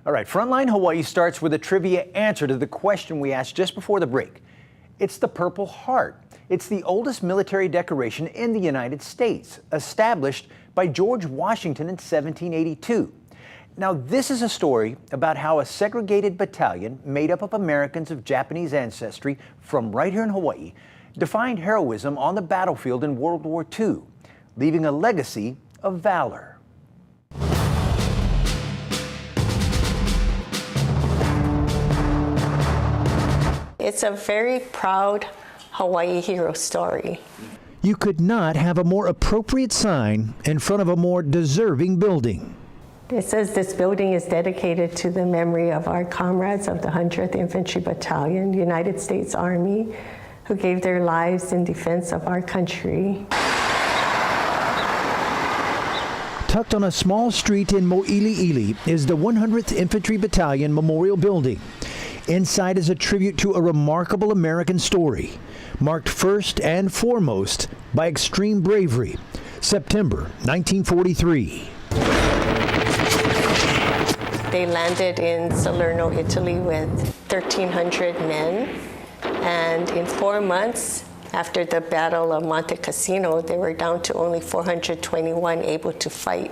All right, Frontline Hawaii starts with a trivia answer to the question we asked just before the break. It's the Purple Heart. It's the oldest military decoration in the United States, established by George Washington in 1782. Now, this is a story about how a segregated battalion made up of Americans of Japanese ancestry from right here in Hawaii defined heroism on the battlefield in World War II, leaving a legacy of valor. It's a very proud Hawaii hero story. You could not have a more appropriate sign in front of a more deserving building. It says this building is dedicated to the memory of our comrades of the 100th Infantry Battalion, United States Army, who gave their lives in defense of our country. Tucked on a small street in Mo'ili'ili is the 100th Infantry Battalion Memorial Building. Inside is a tribute to a remarkable American story, marked first and foremost by extreme bravery. September 1943. They landed in Salerno, Italy with 1,300 men, and in 4 months after the Battle of Monte Cassino, they were down to only 421 able to fight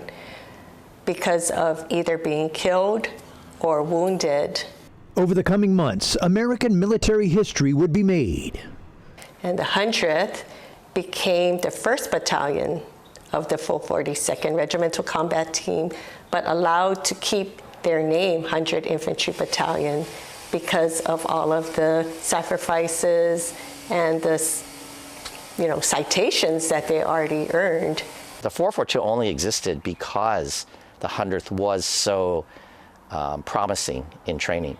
because of either being killed or wounded. Over the coming months, American military history would be made. And the 100th became the first battalion of the full 42nd Regimental Combat Team, but allowed to keep their name 100 Infantry Battalion because of all of the sacrifices and the citations that they already earned. The 442 only existed because the 100th was so promising in training.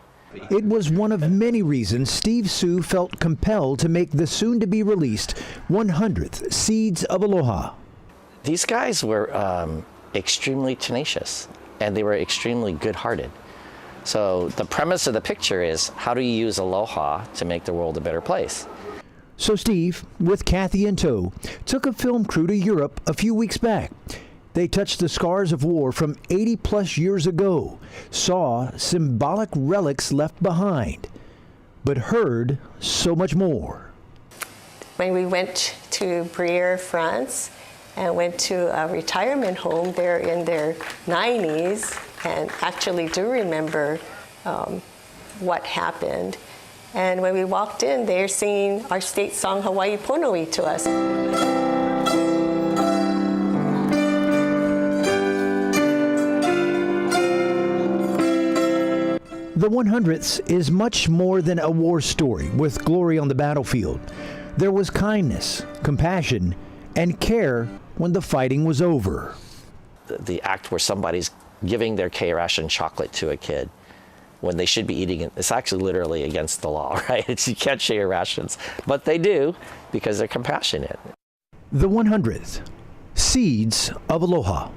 It was one of many reasons Steve Sue felt compelled to make the soon-to-be-released 100th Seeds of Aloha. These guys were extremely tenacious, and they were extremely good-hearted. So the premise of the picture is, how do you use Aloha to make the world a better place? So Steve, with Kathi in tow, took a film crew to Europe a few weeks back. They touched the scars of war from 80-plus years ago, saw symbolic relics left behind, but heard so much more. When we went to Brière, France, and went to a retirement home, they're in their 90s and actually do remember what happened. And when we walked in, they're singing our state song, Hawaii Pono'i, to us. The 100th is much more than a war story with glory on the battlefield. There was kindness, compassion, and care when the fighting was over. The act where somebody's giving their K-ration chocolate to a kid when they should be eating it, it's actually literally against the law, right? You can't share your rations, but they do because they're compassionate. The 100th, Seeds of Aloha.